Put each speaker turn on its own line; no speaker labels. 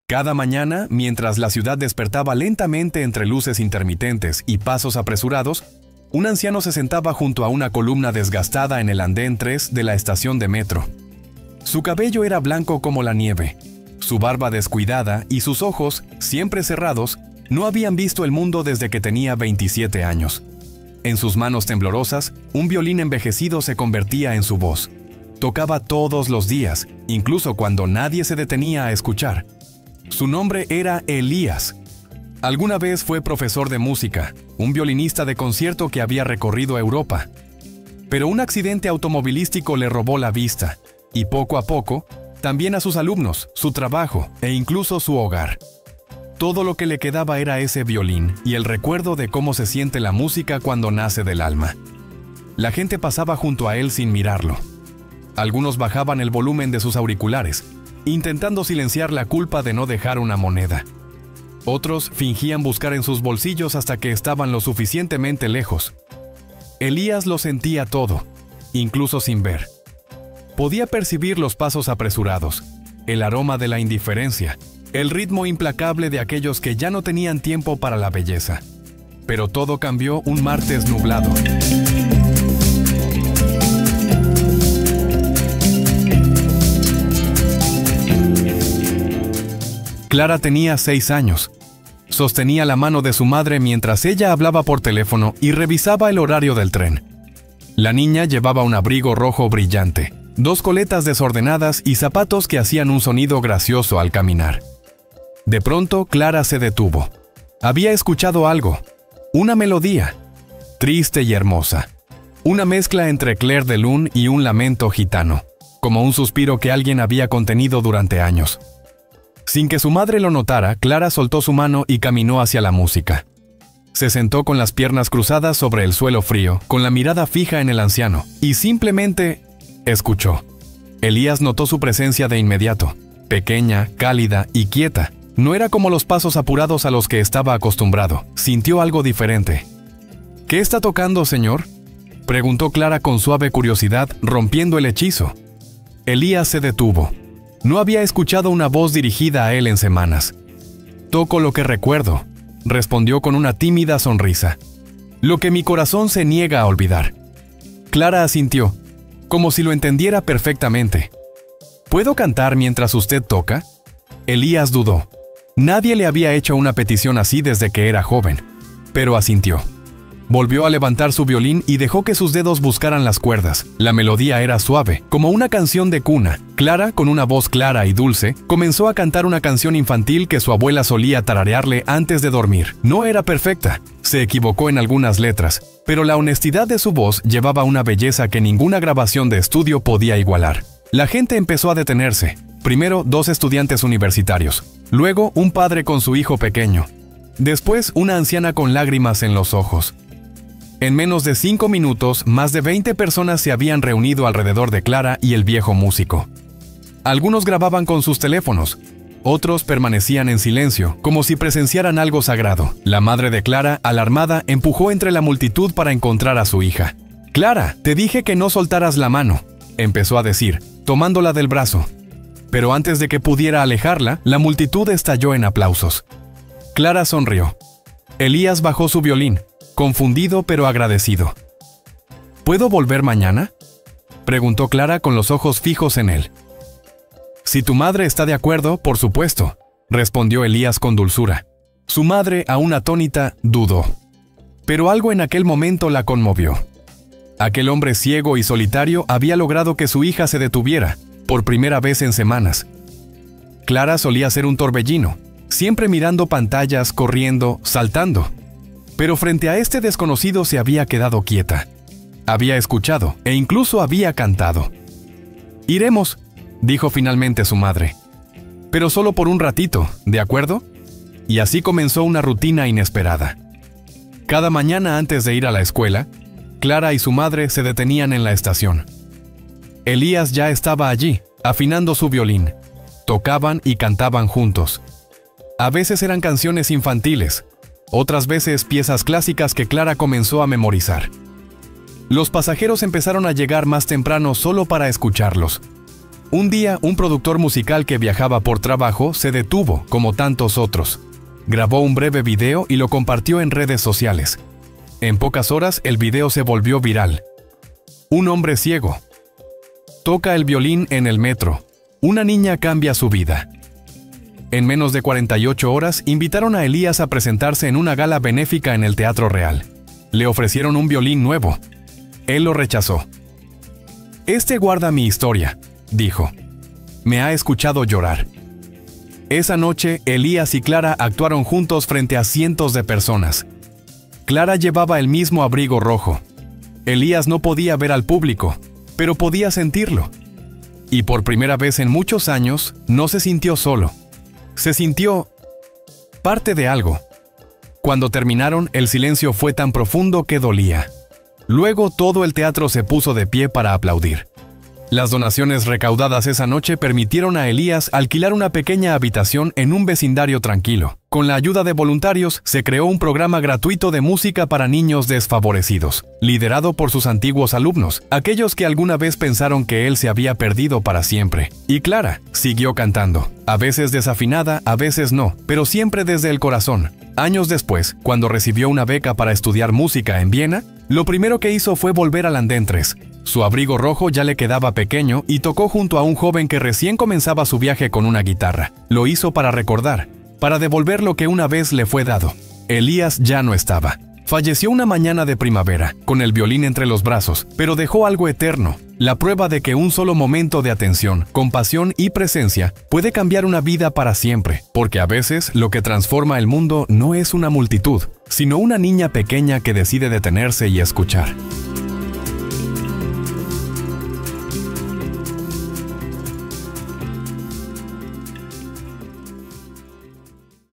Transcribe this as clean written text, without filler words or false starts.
Cada mañana, mientras la ciudad despertaba lentamente entre luces intermitentes y pasos apresurados, un anciano se sentaba junto a una columna desgastada en el andén 3 de la estación de metro. Su cabello era blanco como la nieve, su barba descuidada y sus ojos, siempre cerrados, no habían visto el mundo desde que tenía 27 años. En sus manos temblorosas, un violín envejecido se convertía en su voz. Tocaba todos los días, incluso cuando nadie se detenía a escuchar. Su nombre era Elías. Alguna vez fue profesor de música, un violinista de concierto que había recorrido Europa. Pero un accidente automovilístico le robó la vista, y poco a poco, también a sus alumnos, su trabajo e incluso su hogar. Todo lo que le quedaba era ese violín y el recuerdo de cómo se siente la música cuando nace del alma. La gente pasaba junto a él sin mirarlo. Algunos bajaban el volumen de sus auriculares, intentando silenciar la culpa de no dejar una moneda. Otros fingían buscar en sus bolsillos hasta que estaban lo suficientemente lejos. Elías lo sentía todo, incluso sin ver. Podía percibir los pasos apresurados, el aroma de la indiferencia, el ritmo implacable de aquellos que ya no tenían tiempo para la belleza. Pero todo cambió un martes nublado. Clara tenía 6 años. Sostenía la mano de su madre mientras ella hablaba por teléfono y revisaba el horario del tren. La niña llevaba un abrigo rojo brillante, 2 coletas desordenadas y zapatos que hacían un sonido gracioso al caminar. De pronto, Clara se detuvo. Había escuchado algo, una melodía, triste y hermosa, una mezcla entre Clair de Lune y un lamento gitano, como un suspiro que alguien había contenido durante años. Sin que su madre lo notara, Clara soltó su mano y caminó hacia la música. Se sentó con las piernas cruzadas sobre el suelo frío, con la mirada fija en el anciano, y simplemente escuchó. Elías notó su presencia de inmediato, pequeña, cálida y quieta. No era como los pasos apurados a los que estaba acostumbrado. Sintió algo diferente. ¿Qué está tocando, señor?, preguntó Clara con suave curiosidad, rompiendo el hechizo. Elías se detuvo. No había escuchado una voz dirigida a él en semanas. «Toco lo que recuerdo», respondió con una tímida sonrisa. «Lo que mi corazón se niega a olvidar». Clara asintió, como si lo entendiera perfectamente. «¿Puedo cantar mientras usted toca?». Elías dudó. Nadie le había hecho una petición así desde que era joven, pero asintió. Volvió a levantar su violín y dejó que sus dedos buscaran las cuerdas. La melodía era suave, como una canción de cuna. Clara, con una voz clara y dulce, comenzó a cantar una canción infantil que su abuela solía tararearle antes de dormir. No era perfecta, se equivocó en algunas letras, pero la honestidad de su voz llevaba una belleza que ninguna grabación de estudio podía igualar. La gente empezó a detenerse. Primero 2 estudiantes universitarios, luego un padre con su hijo pequeño, después una anciana con lágrimas en los ojos. En menos de 5 minutos, más de 20 personas se habían reunido alrededor de Clara y el viejo músico. Algunos grababan con sus teléfonos, otros permanecían en silencio, como si presenciaran algo sagrado. La madre de Clara, alarmada, empujó entre la multitud para encontrar a su hija. «Clara, te dije que no soltaras la mano», empezó a decir, tomándola del brazo. Pero antes de que pudiera alejarla, la multitud estalló en aplausos. Clara sonrió. Elías bajó su violín, confundido pero agradecido. «¿Puedo volver mañana?», preguntó Clara con los ojos fijos en él. «Si tu madre está de acuerdo, por supuesto», respondió Elías con dulzura. Su madre, aún atónita, dudó. Pero algo en aquel momento la conmovió. Aquel hombre ciego y solitario había logrado que su hija se detuviera, por primera vez en semanas. Clara solía ser un torbellino, siempre mirando pantallas, corriendo, saltando. Pero frente a este desconocido se había quedado quieta. Había escuchado e incluso había cantado. «Iremos», dijo finalmente su madre. «Pero solo por un ratito, ¿de acuerdo?». Y así comenzó una rutina inesperada. Cada mañana antes de ir a la escuela, Clara y su madre se detenían en la estación. Elías ya estaba allí, afinando su violín. Tocaban y cantaban juntos. A veces eran canciones infantiles, otras veces piezas clásicas que Clara comenzó a memorizar. Los pasajeros empezaron a llegar más temprano solo para escucharlos. Un día, un productor musical que viajaba por trabajo se detuvo, como tantos otros. Grabó un breve video y lo compartió en redes sociales. En pocas horas, el video se volvió viral. Un hombre ciego toca el violín en el metro. Una niña cambia su vida. En menos de 48 horas, invitaron a Elías a presentarse en una gala benéfica en el Teatro Real. Le ofrecieron un violín nuevo. Él lo rechazó. «Este guarda mi historia», dijo. «Me ha escuchado llorar». Esa noche, Elías y Clara actuaron juntos frente a cientos de personas. Clara llevaba el mismo abrigo rojo. Elías no podía ver al público, pero podía sentirlo. Y por primera vez en muchos años, no se sintió solo. Se sintió parte de algo. Cuando terminaron, el silencio fue tan profundo que dolía. Luego todo el teatro se puso de pie para aplaudir. Las donaciones recaudadas esa noche permitieron a Elías alquilar una pequeña habitación en un vecindario tranquilo. Con la ayuda de voluntarios, se creó un programa gratuito de música para niños desfavorecidos, liderado por sus antiguos alumnos, aquellos que alguna vez pensaron que él se había perdido para siempre. Y Clara siguió cantando, a veces desafinada, a veces no, pero siempre desde el corazón. Años después, cuando recibió una beca para estudiar música en Viena, lo primero que hizo fue volver al andén 3. Su abrigo rojo ya le quedaba pequeño y tocó junto a un joven que recién comenzaba su viaje con una guitarra. Lo hizo para recordar, para devolver lo que una vez le fue dado. Elías ya no estaba. Falleció una mañana de primavera, con el violín entre los brazos, pero dejó algo eterno, la prueba de que un solo momento de atención, compasión y presencia puede cambiar una vida para siempre, porque a veces lo que transforma el mundo no es una multitud, sino una niña pequeña que decide detenerse y escuchar.